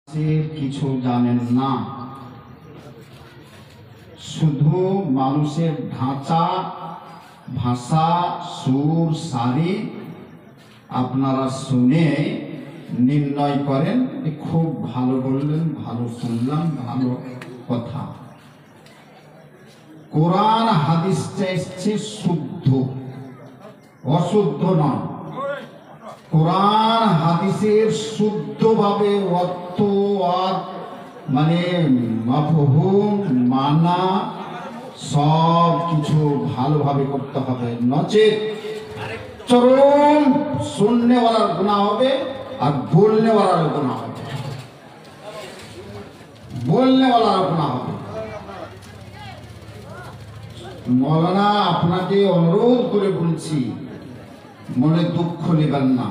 কিছু জানেন না, শুধু মানুষের ঢাঁচা, ভাষা, সুর, সারি আপনারা শুনে নির্ণয় করেন খুব ভালো বললেন, ভালো শুনলাম, ভালো কথা। কোরআন হাদিসটা এসছে শুদ্ধ, অশুদ্ধ নয়। কোরআন হাদিসের শুদ্ধভাবে অর্থ আর মানে মাফহুম মানা সব কিছু ভালোভাবে করতে হবে, নচেত চরম শুননেওয়ালার গুনাহ হবে আর বলনেওয়ালার গুনাহ হবে, বলনেওয়ালার গুনাহ হবে। মৌলানা আপনাকে অনুরোধ করে বলছি, মনে দুঃখ নেবেন না।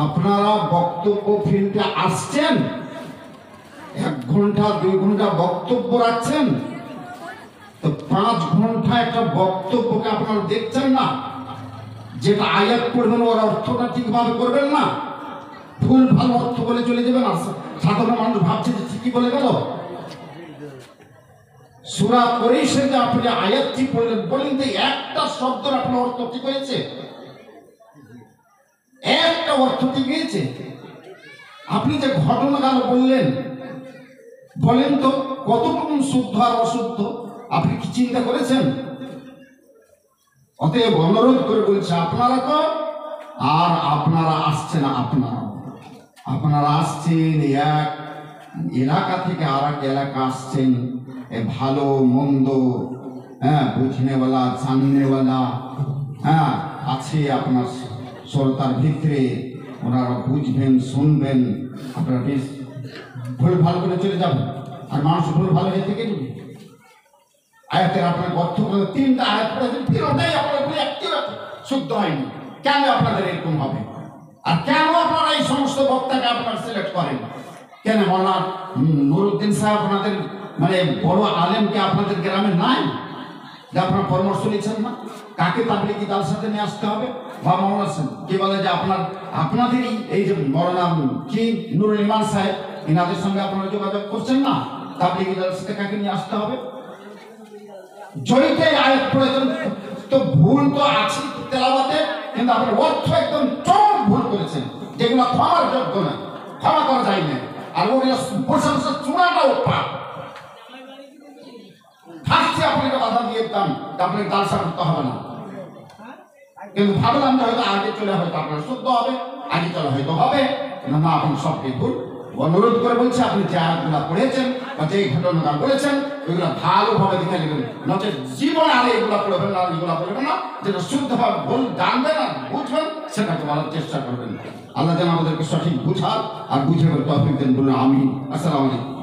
আপনারা বক্তব্য ফিল্ডে আসছেন, 1 ঘন্টা 2 ঘন্টা বক্তব্য রাখছেন, তো 5 ঘন্টা একটা বক্তব্যকে আপনারা দেখছেন না। যেটা আয়াত পড়বেন ওর অর্থটা ঠিকভাবে করবেন না, ভুল ভাল অর্থ বলে চলে যাবেন। সাধারণ মানুষ ভাবছে যে ঠিকই বলে গেল। সূরা কোরাইশে যে আপনি আয়াতটি পড়লেন, বলেন যে একটা শব্দের আপনার অর্থ ঠিক হয়েছে? একটা অর্থ ঠিক হয়েছে? আপনি যে ঘটনাগুলো বললেন, বলেন তো কতটুকু শুদ্ধ আর অশুদ্ধ আপনি কি চিন্তা করেছেন? অতএব অনুরোধ করে বলছে, আপনারা তো আর আপনারা আসছেন, আপনারা আসছেন এক এলাকা থেকে আর এক এলাকা আসছেন, ভালো মন্দ বুঝনেওয়ালা জাননেওয়ালা আছে আপনার শ্রোতার ভিতরে, ওনারা বুঝবেন, শুনবেন, আপনারা বেশ ভুল ভালো করে চলে যাবেন, আর মানুষ ভুল ভালো হয়ে থেকে যাবে। আয়াতের আপনার অর্থ 3টা আয়াত পড়েছেন, 3টাই আপনার বলে একটি শুদ্ধ হয়নি। কেন আপনাদের এরকম হবে? আর কেন আপনারা এই সমস্ত বক্তাকে আপনারা সিলেক্ট করেন? কেন মৌলানা নুরুদ্দিন সাহেব আপনাদের মানে বড় আলেমকে আপনাদের গ্রামে নাই যে আপনারা পরামর্শ নিচ্ছেন না? কাকে তাবলীগি দল সাথে নিয়ে আসতে হবে? বা মৌলানা কি বলে যে আপনাদেরই এই যে মৌলানা কি নুরুল ইমান সাহেব, এনাদের সঙ্গে আপনারা যোগাযোগ করছেন না? তাবলীগি দল সাথে কাকে নিয়ে আসতে হবে? জয়িতে আয়াত পড়েছেন, তো ভুল তো আছে তেলাওয়াতে, কিন্তু আপনার অর্থ একদম চরম ভুল করেছেন, যেগুলো ক্ষমার যোগ্য না, ক্ষমা করা যায় না। আর ওগুলো বসে বসে চূড়াটাও পাপ। ফার্স্টে আপনাকে বাধা দিয়ে দিতাম, আপনাকে জালসা করতে হবে না, কিন্তু ভাবলাম যে হয়তো আগে চলে হয়তো আপনার শুদ্ধ হবে, আগে চলে হয়তো হবে না, আপনি সবকে ভুল। অনুরোধ করে বলছি, আপনি যে আয়াতগুলো পড়েছেন বা যে ঘটনাটা বলেছেন ওইগুলো ভালোভাবে দেখে নেবেন, নচেত জীবন আর এগুলো পড়বেন না, এগুলো পড়বেন না। যেটা শুদ্ধভাবে ভুল জানবেন আর বুঝবেন সেটাকে বলার চেষ্টা করবেন। আল্লাহ যেন আমাদেরকে সঠিক বুঝার আর বুঝে তৌফিক দেন। বলুন আমিন। আসসালামু আলাইকুম।